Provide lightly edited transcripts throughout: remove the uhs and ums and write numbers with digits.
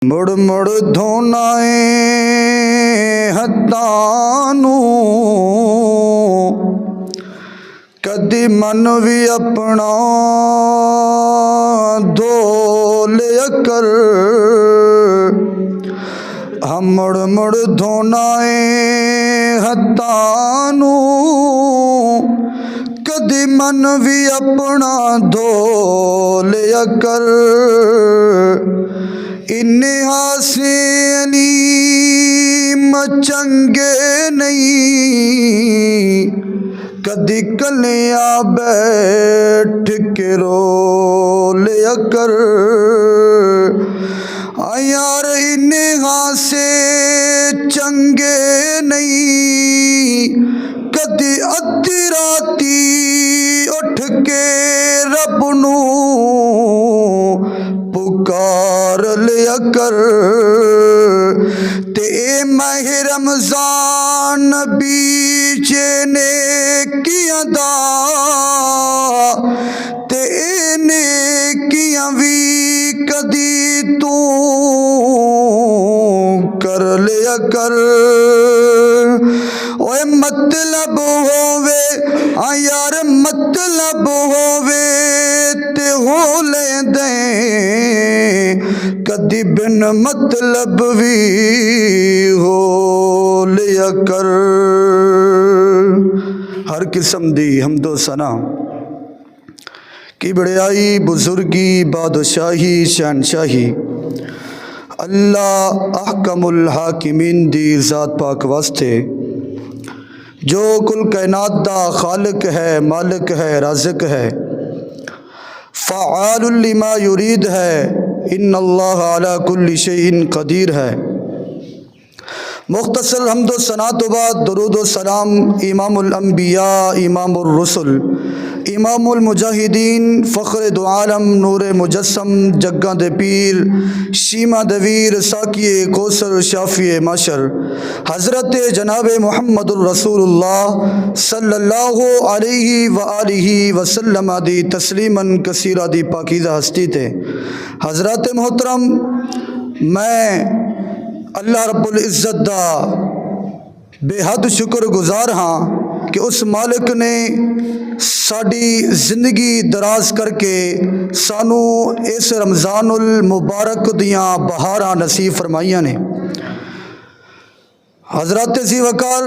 ਮੁੜ ਮੁੜ ਧੋਣਾ ਏ ਹੱਥਾਂ ਨੂੰ, ਕਦੀ ਮਨ ਵੀ ਆਪਣਾ ਧੋ ਲਿਆ ਕਰ। ਮੁੜ ਮੁੜ ਧੋਣਾ ਏ ਹੱਥਾਂ ਨੂੰ, ਕਦੀ ਮਨ ਵੀ ਆਪਣਾ ਧੋ ਲਿਆ ਕਰ। ਇੰਨੇ ਹਾਸੇ ਅਲੀਮ ਚੰਗੇ ਨਹੀਂ, ਕਦੀ ਕੱਲਿਆਂ ਬੈਠ ਕੇ ਰੋ ਲਿਆ ਕਰ। ਯਾਰ ਇੰਨੇ ਹਾਸੇ ਚੰਗੇ ਨਹੀਂ, ਕਦੀ ਅੱਧੀ ਰਾਤੀ ਉੱਠ ਕੇ ਰੱਬ ਨੂੰ ਪੁਕਾਰ ਲਿਆ ਕਰ। ਤੇ ਇਹ ਮਾਹਿ ਰਮਜ਼ਾਨ ਨਬੀ ਚ ਨੇਕੀਆਂ ਦਾ, ਤੇ ਇਹ ਨੇਕੀਆਂ ਵੀ ਕਦੀ ਤੂੰ ਕਰ ਲਿਆ ਕਰ। ਓਏ ਮਤਲਬ ਹੋਵੇ ਯਾਰ ਮਤਲਬ ਹੋਵੇ ਤੇ ਹੋ ਲੈਂਦੇ, ਕਦੀ ਬਿਨ ਮਤਲਬ ਵੀ ਹੋ ਲਿਆ ਕਰ। ਹਰ ਕਿਸਮ ਦੀ ਹਮਦੋ ਸਨਾ کی بڑیائی بزرگی بادشاہی شہنشاہی اللہ احکم الحاکمین دی ذات پاک واسطے، جو کل کائنات دا خالق ہے، مالک ہے، رازق ہے، فعال لما یرید ہے، ان اللہ علی کل شیء قدیر ہے۔ مختصر حمد و ثنا تو بعد درود و سلام امام الانبیاء، امام الرسل، امام المجاہدین، فخر دو عالم، نور مجسم، جگاں دے پیر، شیما دویر، ساکی کوثر، شافی معشر، حضرت جناب محمد الرسول اللہ صلی اللہ علیہ وآلہ وسلم دی تسلیما کثیرہ دی پاکیزہ ہستی تھے۔ حضرات محترم، میں اللہ رب العزت دا بے حد شکر گزار ہاں کہ اس مالک نے ساڑی زندگی دراز کر کے سانو اس رمضان المبارک دیاں بہاراں نصیب فرمائیاں نے۔ حضرات ذی وقار،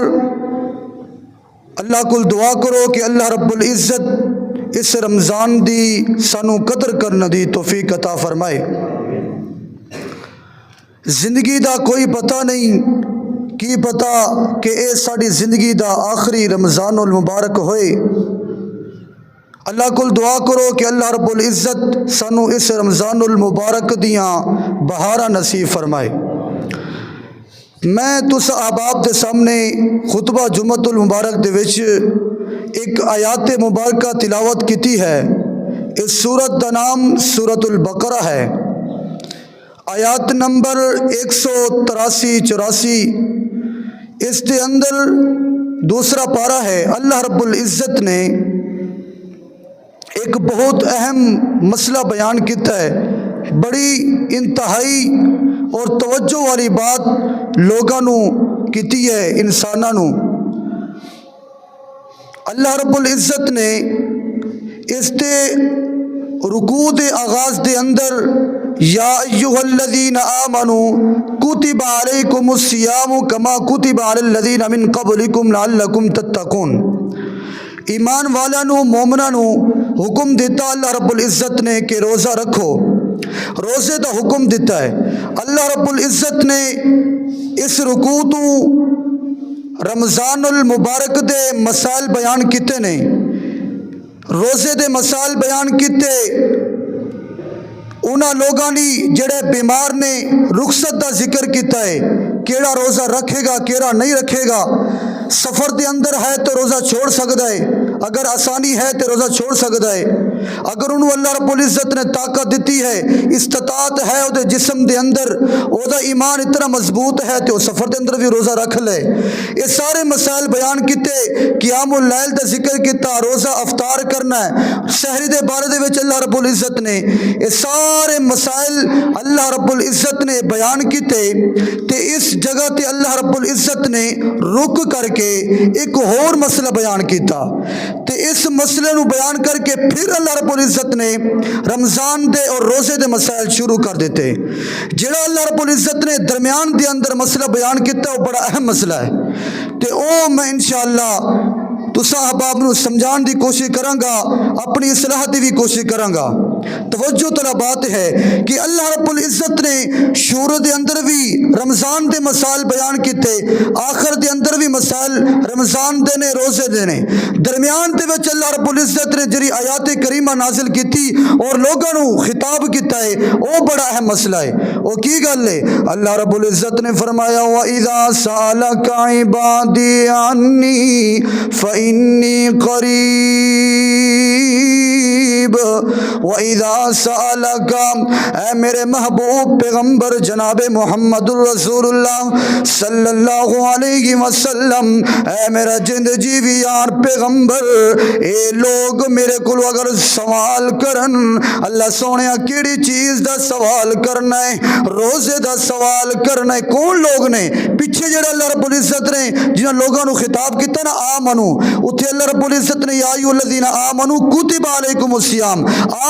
اللہ کو دعا کرو کہ اللہ رب العزت اس رمضان دی سانو قدر کرنے دی توفیق عطا فرمائے۔ زندگی دا کوئی پتہ نہیں، کی پتہ کہ اے ساڑی زندگی دا آخری رمضان المبارک ہوئے۔ اللہ کو دعا کرو کہ اللہ رب العزت سانو اس رمضان المبارک دیاں بہارا نصیب فرمائے۔ میں تس احباب دے سامنے خطبہ جمعۃ المبارک دے وچ ایک آیات مبارکہ تلاوت کیتی ہے۔ اس سورت دا نام سورۃ البقرہ ہے۔ آیات نمبر 183-84، اس دے اندر دوسرا پارہ ہے۔ اللہ رب العزت نے ایک بہت اہم مسئلہ بیان کیتا ہے، بڑی انتہائی اور توجہ والی بات لوگاں نو کیتی ہے، انساناں نو۔ اللہ رب العزت نے اس دے رکوع دے آغاز دے اندر یا ایھا الذین آمنوا کتب علیکم الصیام کما کتب علی الذین من قبلکم لعلکم تتقون، ایمان والانو مومنانو حکم دیتا اللہ رب العزت نے کہ روزہ رکھو، روزے دا حکم دیتا ہے۔ اللہ رب العزت نے اس رکوع تو رمضان المبارک دے مسائل بیان کیتے نے، روزے دے مسائل بیان کیتے انہاں لوگاں دی جڑے بیمار نے، رخصت دا ذکر کیتا ہے، کیڑا روزہ رکھے گا کیڑا نہیں رکھے گا، سفر دے اندر ہے تو روزہ چھوڑ سکتا ہے، اگر آسانی ہے تو روزہ چھوڑ سکتا ہے۔ اگر انہوں اللہ رب العزت نے طاقت دیتی ہے، استطاعت ہے وہ جسم دے اندر، وہ ایمان اتنا مضبوط ہے تو سفر دے اندر بھی روزہ رکھ لے۔ یہ سارے مسائل بیان کیتے، قیام اللیل دا ذکر کیتا، روزہ افطار کرنا ہے، سحری دے بارے دے وچ اللہ رب العزت نے یہ سارے مسائل اللہ رب العزت نے بیان کیتے، تے اس جگہ تے اللہ رب العزت نے رک کر کے ایک اور مسئلہ بیان کیتا، تے اس مسئلے نو بیان کر کے پھر اللہ رب العزت نے رمضان دے اور روزے دے مسائل شروع کر دیتے۔ جڑا اللہ رب العزت نے درمیان دے اندر مسئلہ بیان کیتا وہ بڑا اہم مسئلہ ہے، تے او میں انشاءاللہ تساں احباب نو سمجھان دی کوشش کراں گا، اپنی اصلاح دی بھی کوشش کراں گا۔ توجہ طلب بات ہے کہ اللہ رب العزت نے شروع دے اندر بھی رمضان دے مسائل بیان کیتے، آخر دے اندر بھی مسائل رمضان دے نے، روزے دے نے، درمیان دے وچ اللہ رب العزت نے جڑی آیات کریمہ نازل کیتی اور لوگاں نو خطاب کیتا ہے وہ بڑا اہم مسئلہ ہے۔ وہ کی گل ہے؟ اللہ رب العزت نے فرمایا وَإِذَا سَأَلَكَ عِبَادِي عَنِّي فَإِنِّي قَرِيبٌ وَإِذَا سَأَلَكَ، اے میرے محبوب پیغمبر جناب محمد رسول اللہ صلی اللہ علیہ وسلم، اے میرا جند جیوی یار پیغمبر، اے لوگ میرے کو اگر سوال کرن، اللہ سونے کیڑی چیز دا سوال کرنا ہے؟ روزے دا سوال کرنا ہے۔ کون لوگ نے پیچھے جڑا اللہ رب العزت نے جنہاں لوگوں نو خطاب کیتا نا آمنو، اتھے اللہ رب العزت نے یا ایھا الذین آمنو کتب علیکم الصیام،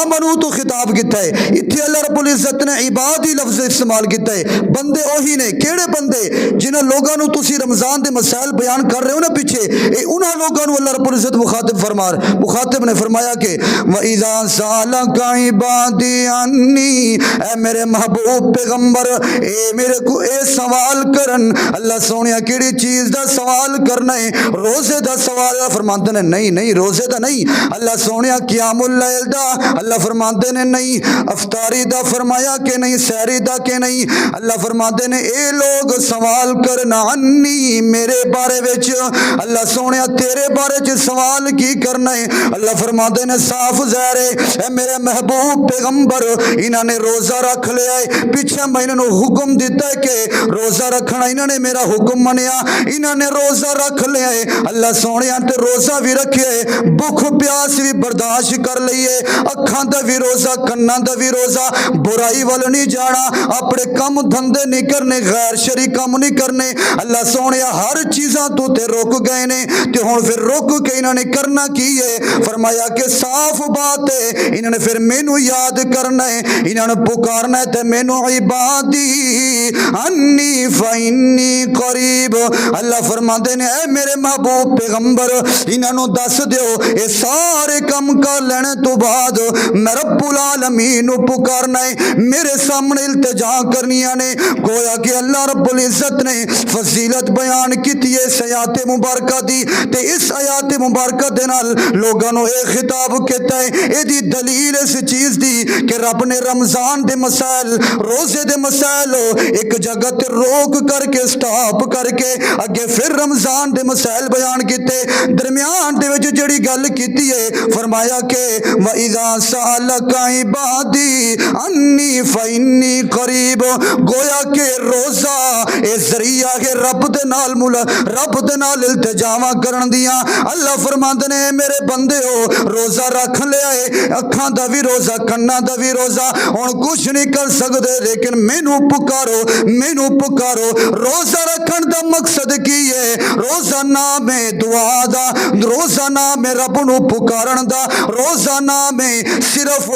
آمنو تو خطاب کیتا ہے، اتھے اللہ رب العزت نے عبادی لفظ استعمال کیتا ہے۔ بندے وہی نے، کیڑے بندے؟ جنہاں لوگوں نو تسی رمضان دے مسائل بیان کر رہے ہو نا پیچھے، اے انہاں لوگوں نو اللہ رب العزت مخاطب نے فرمایا کہ وَإِذَا سَأَلَكَ عِبَادِي عَنِّي، اے میرے محبوب پیغمبر، اے میرے کو اے سوال کرن، اللہ سونیا کیڑی چیز دا سوال کرنا ہے؟ روزے دا سوال؟ فرماتے نے نہیں روزے دا نہیں، اللہ سونیا قیام اللیل دا، اللہ فرماتے نے نہیں، افطاری دا فرمایا کہ نہیں، سحری دا کہ نہیں، اللہ فرماتے نے اے لوگ سوال کرنا عنی، میرے بارے وچ، اللہ سونیا تیرے بارے وچ سوال کی کرنا ہے؟ اللہ فرماتے نے صاف ظاہر ہے اے میرے محبوب پیغمبر، انہاں نے روزہ رکھ لیا ہے، پیچھے میں انہوں نے حکم دیتا ہے کہ روزہ رکھنا، انہوں نے میرا حکم منیا، انہوں نے روزہ رکھ لیا ہے، اللہ سونے تے روزہ بھی رکھے، بھوک پیاس بھی برداشت کر لئیے، اکھاں دا بھی روزہ، کناں دا بھی روزہ، برائی وال نہیں جانا، اپنے کم دھندے نہیں کرنے، غیر شرعی کام نہیں کرنے، اللہ سونے ہر چیزاں تو تے روک گئے نے، تے ہن پھر روک کے انہوں نے کرنا کی ہے؟ فرمایا کہ صاف بات ہے، انہوں نے پھر مینوں یاد کرنا ہے، انہوں نے پکارنا ہے تے مینوں عبادی انی فإنی قریب، اللہ فرماتے نے اے میرے محبوب پیغمبر، انہوں دس دیو اے سارے کم کر لینے تو بعد میں رب العالمین پکارنا ہے، میرے سامنے التجا کرنیاں نے، گویا کہ اللہ رب العزت نے فضیلت بیان کیتی ہے اس آیات مبارکہ دی، تے اس آیات مبارکہ دے نال لوگاں نو اے خطاب کیتا ہے، اے دی دلیل اس چیز دی کہ رب نے رمضان دے مسائل، روزے دے مسائل ایک جگہ تے روک کر کے سٹاپ کر کے اگے پھر رمضان دے مسائل بیان کیتے، درمیان دے وچ جڑی گل کیتی ہے فرمایا کہ وَإِذَا سَأَلَكَ عِبَادِي عَنِّي فَإِنِّي قَرِيبٌ، گویا کہ روزہ اے ذریعہ ہے رب دے نال التجاواں کرن دیاں۔ اللہ فرماندے نے میرے بندے ہو روزہ رکھ لیا ہے، اکھاں دا بھی روزہ، کناں دا بھی روزہ، ہن کچھ نہیں کر سکدے لیکن مینوں پکارو۔ روزہ رکھن دا مقصد کی ہے؟ روزہ نام ہے دعا دا، روزہ نام ہے رب نو پکارن دا، روزہ نام ہے صرف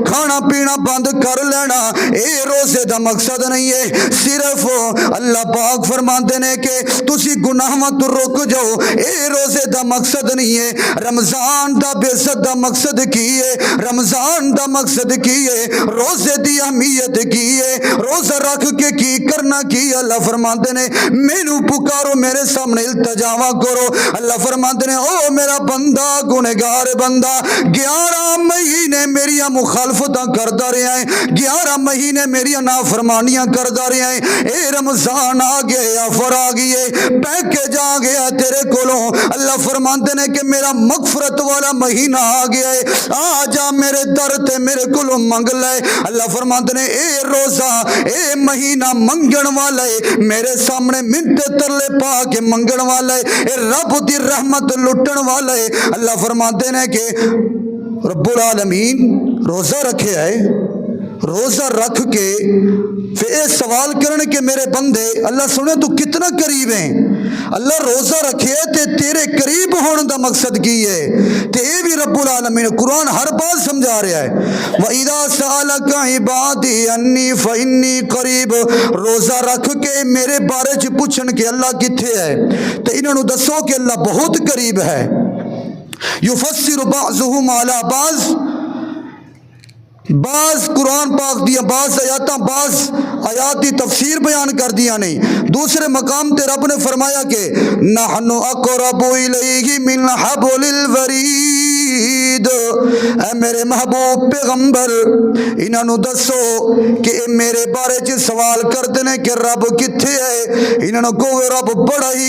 کھانا پینا بند کر لینا، اے روزے دا مقصد نہیں ہے۔ صرف اللہ پاک فرماندے نے کہ تسی گناہاں تو رک جاؤ، اے روزے دا مقصد نہیں ہے۔ رمضان دا بعزت دا مقصد کی ہے؟ رمضان دا مقصد کی ہے؟ روزے دی اہمیت کی ہے؟ روزہ رکھ کے کی کرنا کی؟ اللہ فرماندے نے مینوں پکارو، میرے سامنے التجاواں کرو، اللہ فرماندے نے او میرا بندہ گنہگار بندہ 11 مہینے میری مخالفتاں کردا رہا ہے، 11 مہینے میری نافرمانیاں کردا رہا ہے، اے رمضان آ گیا، آفر آ گئی ہے، پیکیج آ گیا تیرے کولوں۔ اللہ فرماندے نے کہ میرا مغفرت والا مہینہ آ گیا ہے، آ جا میرے در تے میرے کولوں منگ لے۔ اللہ فرماندے نے اے روزہ، اے مہینہ منگن والا ہے، میرے سامنے منت ترلے پا کے منگن والا ہے، اے رب دی رحمت لٹن والا ہے۔ اللہ فرماندے نے کہ رب العالمین روزہ رکھے ہے، روزہ رکھ کے پھر یہ سوال کرنے کہ میرے بندے اللہ سنے تو کتنا قریب ہیں۔ اللہ روزہ رکھے تے تیرے قریب ہونے دا مقصد کی ہے، تے یہ بھی رب العالمین قرآن ہر بات سمجھا رہا ہے۔ وَإِذَا سَأَلَكَ عِبَادِي عَنِّي فَإِنِّي قَرِيبٌ، روزہ رکھ کے میرے بارے چ پوچھن کہ اللہ کتھے ہے تے انہوں نے دسو کہ اللہ بہت قریب ہے۔ یفسر بعضهم علی بعض قرآن پاک دیا بعض آیات دی تفسیر بیان کر دیا نہیں۔ دوسرے مقام تے رب نے فرمایا کہ نحن اقرب الیہ من حبل الورید، اے میرے محبوب پیغمبر انہاں نو دسو کہ اے میرے بارے چ سوال کرتے ہیں کہ رب کتھے ہے، انہاں نو کہو رب بڑا ہی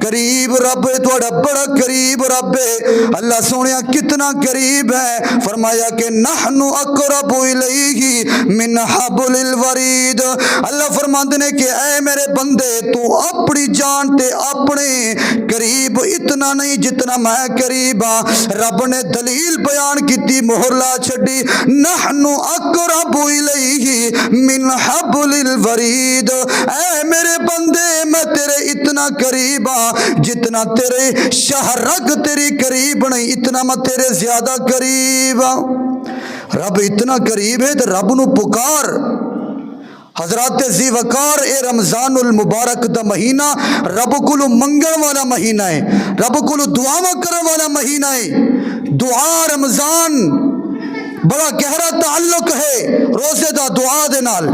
قریب رب ہے، تھوڑا بڑا قریب رب ہے۔ اللہ سونیا کتنا قریب ہے، فرمایا کہ نحن اقرب الیہ من حبل الورید۔ اللہ فرماندے نے کہ اے میرے بندے تو اپنی جان تے اپنے قریب اتنا نہیں جتنا میں قریب ہاں۔ رب نے دلیل بیان کیتی، مہر لا چھڈی، نحن اقرب الیہ من حبل الورید، اے میرے بندے میں تیرے اتنا قریب ہاں جتنا تیرے شہرگ تیری قریب نہیں، اتنا میں تیرے زیادہ قریب ہاں۔ رب اتنا قریب ہے تو رب نو پکار۔ حضرات ذی وقار اے رمضان المبارک دا مہینہ رب کولو منگن والا مہینہ ہے، رب کولو دعاواں کرن والا مہینہ ہے۔ دعا رمضان بڑا گہرا تعلق ہے روزے دا دعا دے نال۔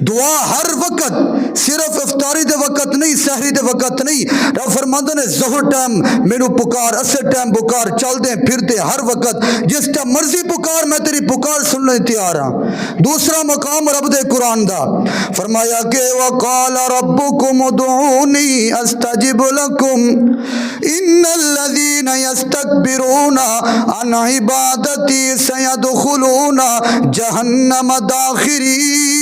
دعا ہر وقت، صرف افطاری دے وقت نہیں، سحری دے وقت نہیں۔ رب فرماندے نے ظہر ٹائم مینوں پکار، عصر ٹائم پکار، چل دے پھرتے ہر وقت جس ٹائم مرضی پکار، میں تیری پکار سننے تیار ہاں۔ دوسرا مقام رب دے قرآن دا فرمایا کہ وقال ربکم ادعونی استجب لکم ان الذین یستکبرون عن عبادتی سیدخلون جہنم داخرین۔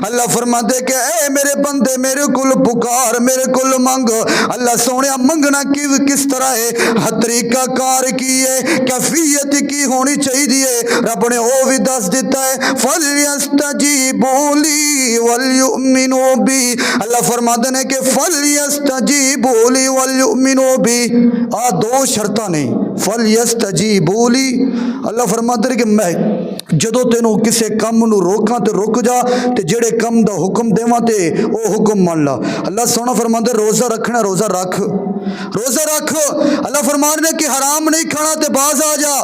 اللہ فرماتے کہ اے میرے بندے میرے کل پکار، میرے کل منگ۔ اللہ سونے منگنا کس طرح ہے، طریقہ کار کی ہے، کیفیت کی ہونی چاہیے، رب نے وہ بھی دس دیتا ہے۔ فَلْيَسْتَجِيبُوا لِي وَلْيُؤْمِنُوا بِي، اللہ فرماتے ہیں کہ فَلْيَسْتَجِيبُوا لِي وَلْيُؤْمِنُوا بِي، دو شرطاں نہیں، فَلْيَسْتَجِيبُوا لِي، اللہ فرماتے ہیں کہ میں جدو تینوں کسے کم نو روکاں تے رک جا، تے جڑے کم دا حکم دیواں تے او حکم مان لا۔ اللہ سونا فرماندے روزہ رکھنا، روزہ رکھ، روزہ رکھ۔ اللہ فرما رہے ہیں کہ حرام نہیں کھانا تے باز آ جا۔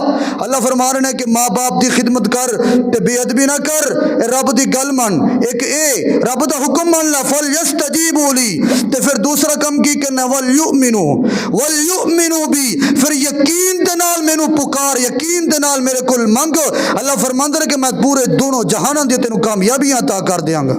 اللہ فرما رہے ہیں کہ ماں باپ دی خدمت کر تے بے ادبی نہ کر، اے رب دی گل من، ایک اے رب دا حکم مان لا، فَلْيَسْتَجِيبُوا لِي، تے پھر دوسرا کم کی کرنا وَلْيُؤْمِنُوا بِي، پھر یقین دے نال مینوں پکار، یقین دے نال میرے کول منگ۔ اللہ فرماندے کہ میں پورے دونوں جہاناں دی تینوں کامیابیاں عطا کر دیاں گا۔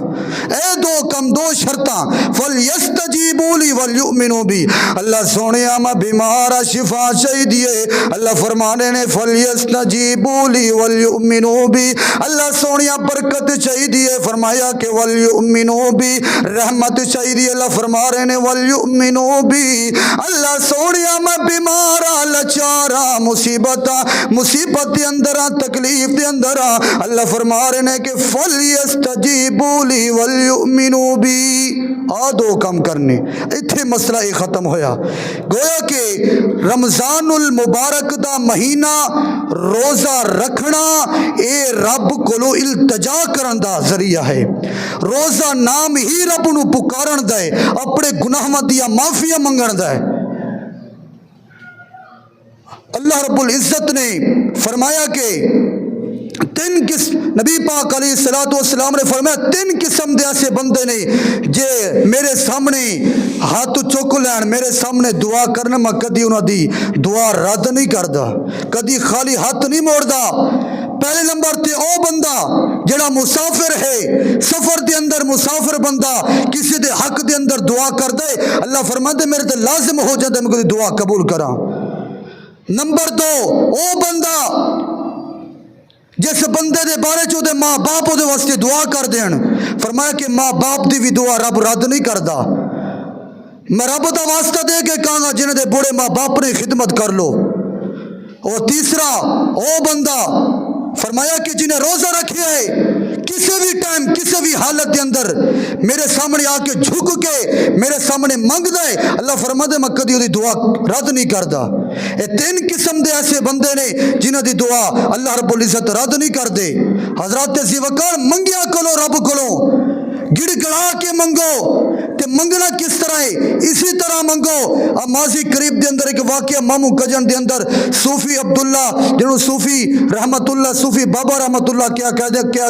اے دو کم، دو شرطاں، فَلْيَسْتَجِيبُوا لِي وَلْيُؤْمِنُوا بِي۔ اللہ سونیا میں بیمارا شفا چاہیے، اللہ فرمانے نے فَلْيَسْتَجِيبُوا لِي وَلْيُؤْمِنُوا بِي، اللہ سونیا برکت چاہیے، فرمایا کہ وَلْيُؤْمِنُوا بِي، رحمت چاہیے، اللہ فرما رہے نے وَلْيُؤْمِنُوا بِي۔ اللہ سونیا میں بیمارا لچارا مصیبت دے اندر، تکلیف دے اندر، اللہ فرما رہے نے کہ فَلْيَسْتَجِيبُوا لِي وَلْيُؤْمِنُوا بِي، دو کم کرنے، اتھے مسئلہ ہی ختم ہویا۔ گویا کہ رمضان المبارک دا مہینہ روزہ رکھنا اے رب کولو التجا کرن دا ذریعہ ہے۔ روزہ نام ہی رب نو پکارن دا ہے، اپنے گناہاں دیا معافیاں منگن دا ہے۔ اللہ رب العزت نے فرمایا کہ تین قسم نبی پاک علیہ الصلوۃ والسلام نے فرمایا تین قسم دے ایسے بندے نے جے میرے سامنے ہاتھ چک لین میرے سامنے دعا کرنا میں کدی انہاں دی دعا رد نہیں کردا کدی خالی ہاتھ نہیں موڑدا پہلے نمبر تے او بندہ جڑا مسافر ہے سفر دے اندر مسافر بندہ کسی دے حق دے اندر دعا کر دے اللہ فرماتے میرے تے لازم ہو جاتا میں کوئی دعا قبول کراں نمبر دو او بندہ جس بندے دے بارے چو دے ماں باپ دے واسطے دعا کر دین فرمایا کہ ماں باپ دی بھی دعا رب رد نہیں کردا میں رب دا واسطہ دے کے کہاں گا جنہیں دے بڑے ماں باپ نے خدمت کر لو اور تیسرا او بندہ فرمایا کہ جنہیں روزہ رکھے ہے کسی بھی ٹائم کسی بھی حالت دے اندر میرے سامنے آ کے جھک کے میرے سامنے منگ دے اللہ فرماتے میں کدی دی دعا رد نہیں کردا یہ تین قسم دے ایسے بندے نے جنہاں دی دعا اللہ رب العزت رد نہیں کر دے حضرات ذی وقار منگیا کرو رب کولو گڑ گڑا کے منگو تے منگنا کس طرح ہے اسی طرح منگو اب ماضی قریب دے اندر ایک واقعہ مامو کجن دے اندر صوفی عبداللہ جنہوں صوفی رحمت اللہ صوفی بابا رحمت اللہ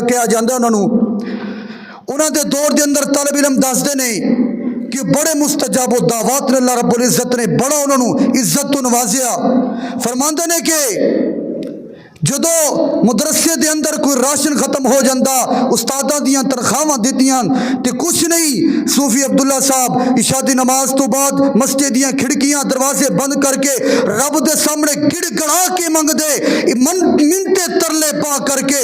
کیا جاندہ انہوں دے دور دے اندر طالب علم دس دے نہیں کہ بڑے مستجاب و دعوات نے اللہ رب العزت نے بڑا انہوں عزت و نوازیا فرماندے نے کہ جدو مدرسے دے اندر کوئی راشن ختم ہو جاندہ استادہ دیاں تنخواہاں دیتیاں تے کچھ نہیں صوفی عبداللہ صاحب عشاء دی نماز تو بعد مسجد دیاں کھڑکیاں دروازے بند کر کے رب دے سامنے گڑ گڑا کے منگ دے منتے ترلے پا کر کے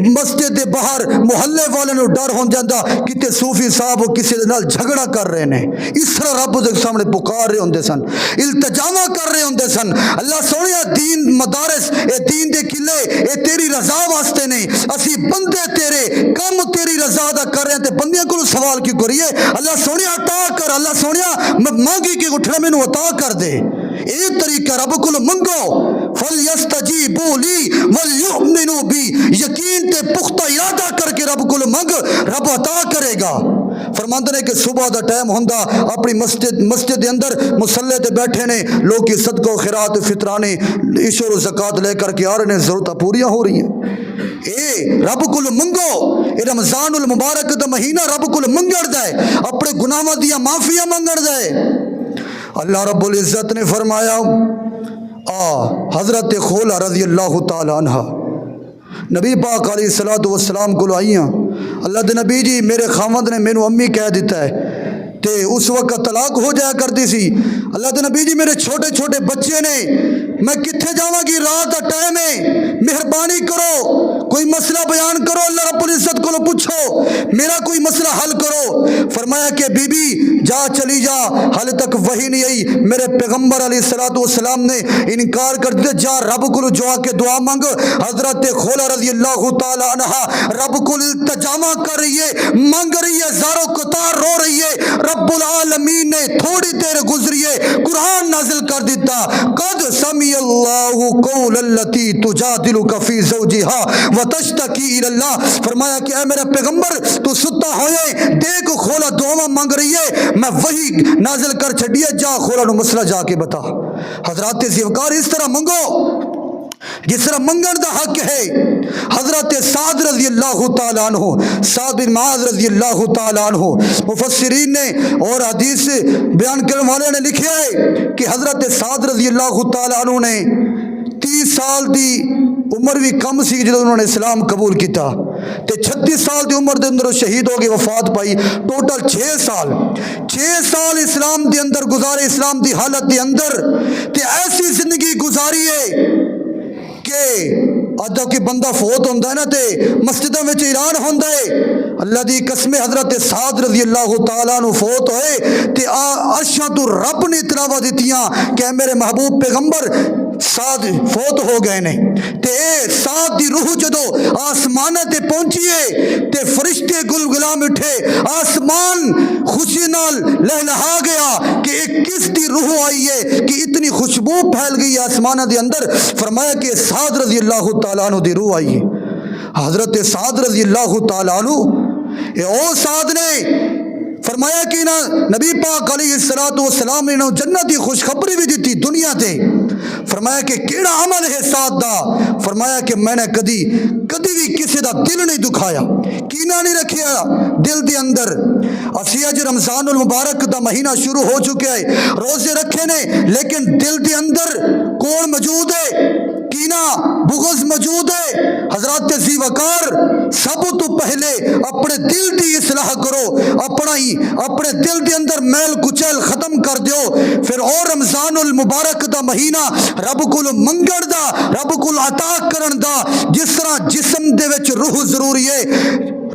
مسجد دے باہر محلے والے نو ڈر ہون جاندہ کتے صوفی صاحب وہ کسی دے نال جھگڑا کر رہے ہیں اس طرح رب دے سامنے پکار رہے ہوندے سن التجامہ کر رہے ہوندے سن اللہ سونیا دین مدارس اے دین دے کلے اے تیری رضا واسطے نہیں اسی بندے تیرے کم تیری رضا دا کر رہے ہیں تے بندیاں کو سوال کیوں کریے اللہ سونیا عطا کر اللہ سونیا مانگی کے اٹھنے میں عطا کر دے ایک طریقہ رب کو منگو فَلْيَسْتَجِيبُوا لِي وَلْيُؤْمِنُوا بِي یقین تے پختہ ارادہ کر کے رب کو منگ رب عطا کرے گا فرماندے نے کہ صبح دا ٹائم ہوندا اپنی مسجد دے اندر مصلے تے بیٹھے نے لوگ کی صدقہ و خیرات فطرانے عشر و زکات لے کر کے آ رہے ہیں ضرورتاں پوریاں ہو رہی ہیں اے رب کو منگو اے رمضان المبارک دا مہینہ رب کو منگڑ دے اپنے گناہاں دیا معافیاں منگڑ دے اللہ رب العزت نے فرمایا حضرت خولہ رضی اللہ تعالی عنہ نبی پاک علیہ الصلوۃ والسلام کو آئیاں اللہ دے نبی جی میرے خامد نے مینوں امی کہہ دیتا ہے تے اس وقت طلاق ہو جایا کرتی سی اللہ دے نبی جی میرے چھوٹے چھوٹے بچے نے میں کتھے جاواں گی رات دا ٹائم ہے مہربانی کرو کوئی مسئلہ بیان کرو اللہ رب العزت کو پوچھو میرا کوئی مسئلہ حل کرو فرمایا کہ بی بی جا چلی جا حال تک وحی نہیں آئی میرے پیغمبر علیہ الصلوۃ والسلام نے انکار کر دیا جا رب کو جو کے دعا مانگ حضرت خولہ رضی اللہ تعالی عنہ رب کو التجامہ کر رہی ہے مانگ رہی ہے زارو قطار رو رہی ہے رب العالمین نے تھوڑی دیر گزریے قرآن نازل کر دیتا قد سمی اللہ قول التی تجادلک فی زوجها وتشتکی الی اللہ فرمایا کہ اے میرے پیغمبر تو ستا ہوئے دیکھ خولہ دعا مانگ رہی ہے میں وہی نازل کر چھڑیے جا خولہ نو مسئلہ جا کے بتا حضرات زیوکار اس طرح منگو جس طرح منگن دا حق ہے حضرت سعد رضی اللہ تعالیٰ عنہ سعد بن معاذ رضی اللہ تعالیٰ عنہ مفسرین نے اور حدیث بیان کرنے والے نے لکھا ہے کہ حضرت سعد رضی اللہ تعالیٰ عنہ نے 30 سال دی عمر بھی کم سی جب انہوں نے اسلام قبول کیتا تے 36 سال دی عمر دے اندر شہید ہو گئے وفات پائی ٹوٹل 6 سال اسلام دے اندر گزارے اسلام دی حالت دے اندر تے ایسی زندگی گزاری ہے کہ ادا کہ بندہ فوت ہوندہ ہے نا تے مسجدوں میں اعلان ہوندہ ہے اللہ دی قسم حضرت سعد رضی اللہ تعالیٰ عنہ فوت ہوئے تے ارشاد رب نے اطلاع دیتیاں کہ میرے محبوب پیغمبر سعد فوت ہو گئے نے تے سعد دی روح جدو آسمان تے پہنچیے تے فرشتے گلگلام اٹھے آسمان خوشی نال لہلہا گیا کہ ایک کس دی روح آئی ہے کہ اتنی خوشبو پھیل گئی آسمان دے اندر فرمایا کہ سعد رضی اللہ تعالیٰ عنہ دی روح آئی ہے حضرت سعد رضی اللہ تعالیٰ عنہ او سعد نے فرمایا کہ نبی پاک علیہ الصلوۃ والسلام نے انہوں جنت کی خوشخبری بھی دیتی دنیا تے. فرمایا کہ کیڑا عمل ہے ساتھ دا؟ فرمایا کہ میں نے کدی بھی کسی دا دل نہیں دکھایا, کینہ نہیں رکھیا دل دے اندر. اسی اج رمضان المبارک دا مہینہ شروع ہو چکا ہے, روزے رکھے نے, لیکن دل دے اندر کون موجود ہے؟ کینہ بغض موجود ہے. حضرات ذی وقار, سب تو پہلے اپنے دل دی اصلاح کرو, اپنے دل دے اندر میل کچیل ختم کر دیو. پھر اور رمضان المبارک دا مہینہ رب کو منگن دا, رب کو عطا کرن دا. جس طرح جسم دے وچ روح ضروری ہے,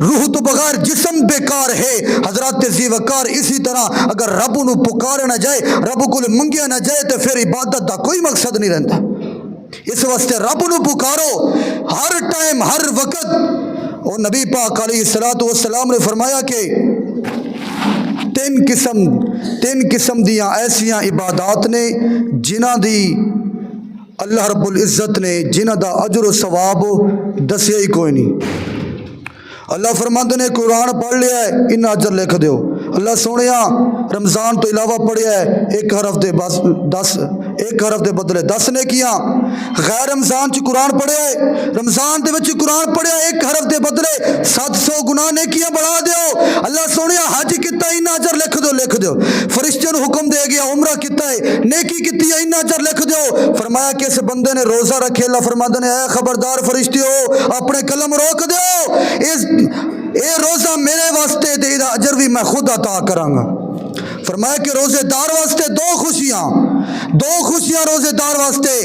روح تو بغیر جسم بیکار ہے. حضرات ذی وقار اسی طرح اگر رب نو پکارا نہ جائے, رب کو منگیا نہ جائے, تو پھر عبادت دا کوئی مقصد نہیں رہتا. اس واسطے رب نو پکارو ہر ٹائم ہر وقت. اور نبی پاک علیہ الصلوۃ والسلام نے فرمایا کہ تین قسم دیاں ایسیاں عبادات نے جنہ دی اللہ رب العزت نے جنہ دا اجر و ثواب دسیا ہی کوئی نہیں. اللہ فرماندے نے قرآن پڑھ لیا ہے, ان اجر لکھ دیو. اللہ سونیا رمضان تو علاوہ پڑھیا ہے ایک حرف دے بس 10, ایک حرف دے بدلے 10 نے کیا. غیر رمضان چ قرآن پڑھیا ہے, رمضان دے وچ قرآن پڑھیا ہے, ایک حرف دے بدلے 700 گناہ نے کیا بڑھا دیو. اللہ سونیا حج کیتا ہے, ان اجر لکھ دیو. فرشتے نو حکم دے گیا عمرہ کیتا ہے, نیکی کیتی ہے, ان اجر لکھ دیو. فرمایا کہ اس بندے نے روزہ رکھے, اللہ فرماندے نے اے خبردار فرشتیو اپنے قلم روک دیو, اے روزہ میرے واسطے دے دا اجر بھی میں خود عطا کراں گا. فرمایا کہ روزے دار واسطے دو خوشیاں روزے دار واسطے.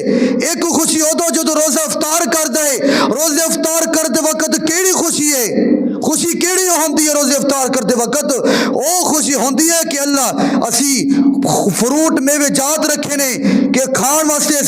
ایک خوشی ہو دو جو روزہ افطار کر دے. روزے افطار کرتے وقت کیڑی خوشی ہے؟ خوشی کیڑی ہوندی ہے روزے افطار کرتے وقت؟ او خوشی ہوندی ہے کہ اللہ اسی فروٹ میوے جات رکھے نے کہ کھان واسطے.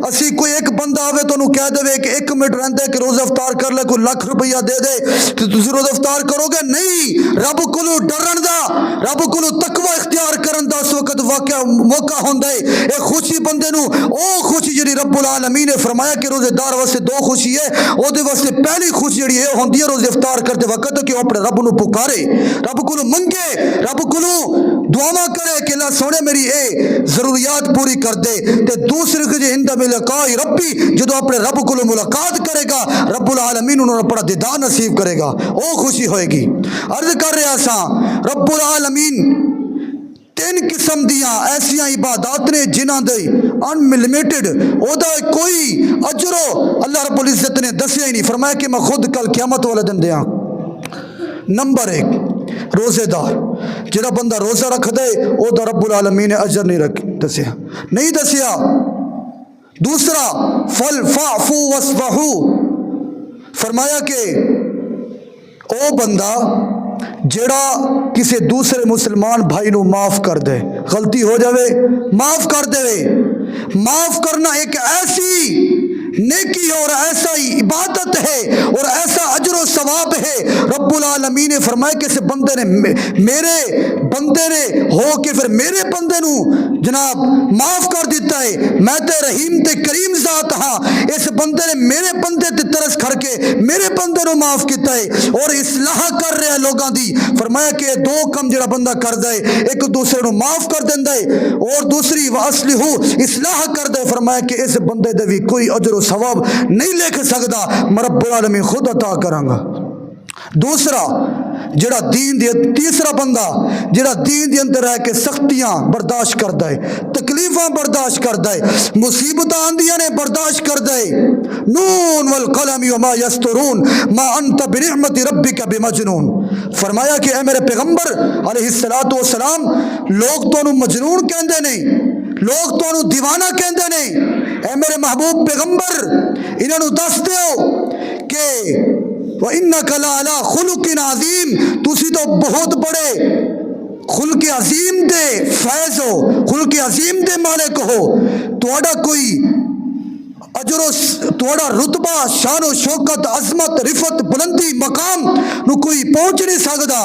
اسی کوئی ایک بندہ آوے تو انہوں کہہ دے کہ 1 منٹ رہندے کہ روزہ افطار کر لے, کوئی لاکھ روپیہ دے دے تو تسی روزہ افطار کرو گے؟ نہیں. رب کولو ڈرن دا, رب کولو تقوی اختیار کرن دا اس وقت موقع ہوندا ہے. ایک خوشی بندے نو, او خوشی جڑی رب العالمین نے فرمایا کہ روزے دار واسطے دو خوشی ہے. او دے واسطے پہلی خوشی جڑی ہے ہوندی ہے روزے افطار کرتے وقت کہ وہ اپنے رب نو پکارے, رب کو منگے, رب کو دعا کرے کہ اللہ سونے میری اے ضروریات پوری کر دے. تے دوسری کہ ہندہ ملقاء ربی, جدو اپنے رب کو ملاقات کرے گا رب العالمین انہوں نے بڑا دیدار نصیب کرے گا, او خوشی ہوئے گی. عرض کر رہا سا رب العالمین 3 قسم دیاں ایسیاں عبادات نے جنہ دے انلمیٹڈ او دا کوئی اجرو اللہ رب العزت نے دسیا ہی نہیں. فرمایا کہ میں خود کل قیامت والے دن دیاں. نمبر 1 روزے دار, جڑا بندہ روزہ رکھ دے او دا رب العالمین نے اجر نہیں دسیا. دوسرا فَلْفَعْفُوا وَاصْفَحُوا, فرمایا کہ او بندہ جڑا کسی دوسرے مسلمان بھائی نو معاف کر دے, غلطی ہو جاوے معاف کر دے. معاف کرنا ایک ایسی نیکی اور ایسا ہی عبادت ہے اور ایسا اجر و ثواب ہے. رب العالمین نے فرمایا کہ اس بندے نے میرے بندے نے ہو کے پھر میرے بندے نو جناب معاف کر دیتا ہے. میں تے رحیم تے کریم ذات ہاں, اس بندے نے میرے بندے تے ترس کر کے میرے بندے نو معاف کیتا ہے اور اصلاح کر رہا ہے لوگاں دی. فرمایا کہ 2 کم جڑا بندہ کر دے, ایک دوسرے نو معاف کر دیندا ہے اور دوسری واصلحو اصلاح کر دے. فرمایا کہ اس بندے دے بھی کوئی اجر و ثواب نہیں لکھ سکدا, میں رب العالمین خود عطا کراں گا. دوسرا جڑا دین دے, تیسرا بندہ جڑا دین دے اندر رہ کے سختیاں برداشت کردا ہے, تکلیفاں برداشت کردا ہے, مصیبتاں آندیاں نے برداشت کردا ہے. نون والقلم وما یسطرون ما انت بنعمت ربک بمجنون. فرمایا کہ اے میرے پیغمبر علیہ الصلوۃ والسلام, لوگ تو مجنون کہندے نہیں, لوگ تو دیوانہ کہندے نہیں. اے میرے محبوب پیغمبر انہاں نو دس دیو کہ وَإِنَّكَ لَعَلَىٰ خُلُقٍ عَظِيمٍ, تُسی تو بہت بڑے خلق عظیم دے فیض ہو, خلق عظیم دے مالک ہو. تہاڈا کوئی تہاڈا رتبہ شان و شوکت عظمت رفت بلندی مقام نو کوئی پہنچ نہیں سکدا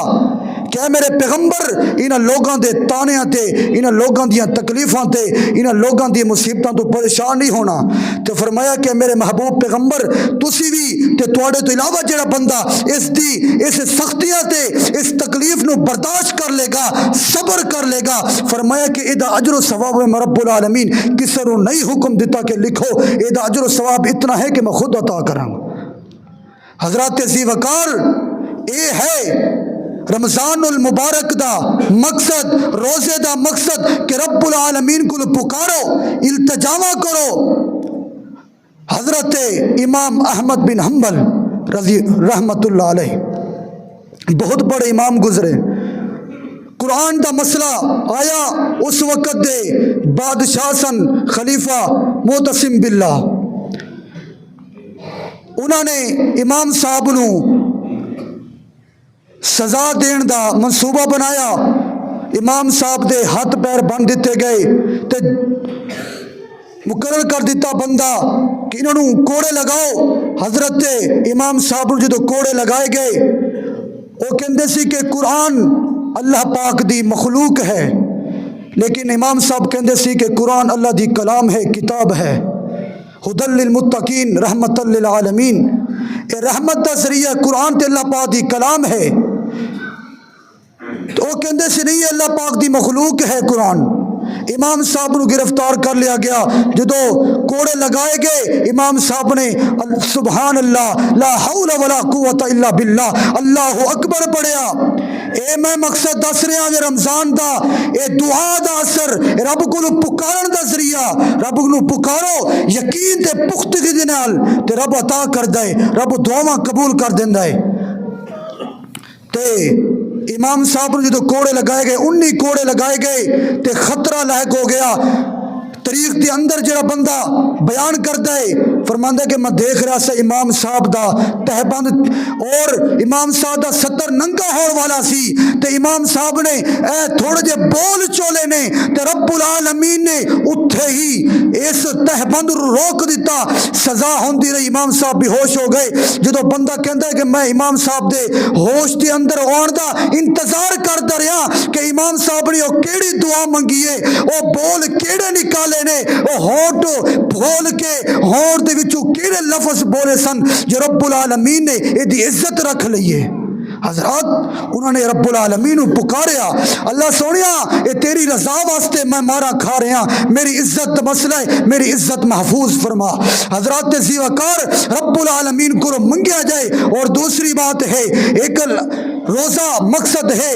کہ اے میرے پیغمبر انہاں لوگاں دے تانیاں تے انہاں لوگاں دیاں تکلیفاں تے انہاں لوگاں دی مصیبتاں تو پریشان نہیں ہونا. تے فرمایا کہ میرے محبوب پیغمبر تسی بھی تے تواڈے تو علاوہ جڑا بندہ اس سختیاں تے اس تکلیف نو برداشت کر لے گا صبر کر لے گا فرمایا کہ ادا اجر و ثواب میں رب العالمین کسے نو نہیں حکم دیتا کہ لکھو ادا اجر و ثواب اتنا ہے کہ میں خود عطا کراں. حضرات ذی وقار اے ہے رمضان المبارک دا مقصد روزے دا مقصد کہ رب العالمین کو پکارو التجاوا کرو. حضرت امام احمد بن حنبل رضی رحمت اللہ علیہ بہت بڑے امام گزرے. قرآن دا مسئلہ آیا اس وقت دے بادشاہ سن خلیفہ معتصم باللہ. انہوں نے امام صاحب نو سزا دین دا منصوبہ بنایا. امام صاحب دے ہاتھ پیر بن دیتے گئے تے مقرر کر دیتا بندہ کہ انہوں نے کوڑے لگاؤ. حضرت امام صاحب جدو کوڑے لگائے گئے وہ کہندے سی کہ قرآن اللہ پاک دی مخلوق ہے لیکن امام صاحب کہندے سی کہ قرآن اللہ دی کلام ہے کتاب ہے. ہدی للمتقین رحمت للعالمین اے رحمت دا ذریعہ قرآن تے اللہ پاک دی کلام ہے. تو وہ کہندے سی نہیں اللہ پاک دی مخلوق ہے قرآن. امام صاحب نو گرفتار کر لیا گیا. جدو کوڑے لگائے گئے امام صاحب نے سبحان اللہ لا حول ولا قوت الا باللہ اللہ اکبر پڑھیا. اے میں مقصد دس رہا جے رمضان دا اے دعا دا اثر رب کو پکارن دا ذریعہ رب کو پکارو یقین تے پختگی دے نال تے رب عطا کر دے رب دعاواں قبول کر دیندا ہے. تے امام صاحب نے جدو کوڑے لگائے گئے 19 کوڑے لگائے گئے تے خطرہ لاحق ہو گیا. طریق دے اندر جڑا بندہ بیان کرتا ہے فرماندا ہے کہ میں دیکھ رہا سا امام صاحب دا تہبند اور امام صاحب دا ستر ننگا ہون والا سی تے امام صاحب نے اے تھوڑے جے بول چولے نے تے رب العالمین نے اتھے ہی اس تہبند روک دیتا. سزا ہوندی رہی امام صاحب بے ہوش ہو گئے. جدو بندہ کہندا ہے کہ میں امام صاحب دے ہوش دے اندر آن دا انتظار کرتا رہا کہ امام صاحب نے وہ کیڑی دعا منگی ہے وہ بول کیڑے نکالے نے وہ ہونٹ بول کے ہونٹ دے وچوں کیڑے لفظ بولے سن جو رب العالمین نے ایدی عزت رکھ لئیے. حضرات انہوں نے رب العالمین کو پکاریا اللہ سونیا اے تیری رضا واسطے میں مارا کھا رہا میری عزت مسئلہ ہے میری عزت محفوظ فرما. حضرات ذی وقار رب العالمین کو منگیا جائے. اور دوسری بات ہے ایک روزہ مقصد ہے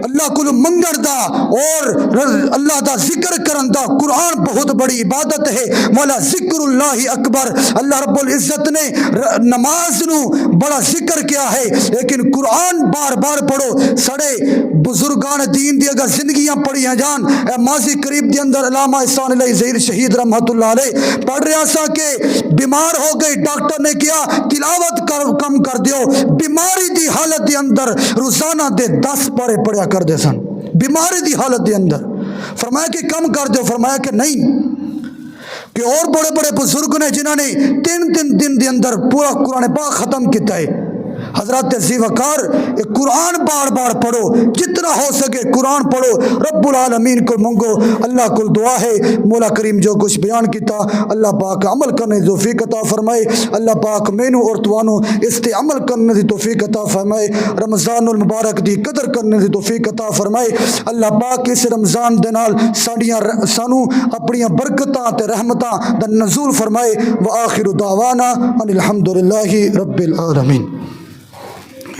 اللہ کو منگن دا اور اللہ دا ذکر کرن دا. قرآن بہت بڑی عبادت ہے مولا ذکر اللہ اکبر. اللہ رب العزت نے نماز نو بڑا ذکر کیا ہے لیکن قرآن بار بار پڑھو. سڑے بزرگان دین دی اگر زندگیاں پڑھیاں جان ماضی قریب دی اندر علامہ احسان علیہ ظہیر شہید رحمت اللہ علیہ پڑھ رہا سا کہ بیمار ہو گئی ڈاکٹر نے کیا تلاوت کم کر دیو. بیماری دی حالت دی اندر روزانہ دے 10 پارے پڑھیا کر دے سن بیماری دی حالت دی اندر. فرمایا کہ کم کر دیو فرمایا کہ نہیں کہ اور بڑے بڑے بزرگ نے جنہوں نے 3 دن دے اندر پورا قرآن پاک ختم کیتا ہے. حضرات ذی وقار قرآن بار بار پڑھو جتنا ہو سکے قرآن پڑھو رب العالمین کو منگو. اللہ کو دعا ہے مولا کریم جو کچھ بیان کیتا اللہ پاک عمل کرنے دی توفیق عطا فرمائے. اللہ پاک مینو اور توانو اس تے عمل کرنے دی توفیق عطا فرمائے. رمضان المبارک دی قدر کرنے دی توفیق عطا فرمائے. اللہ پاک اس رمضان دے نال سانو اپنی برکتاں تے رحمتاں دا نزول فرمائے. وآخر دعوانا ان الحمدللہ رب العالمین.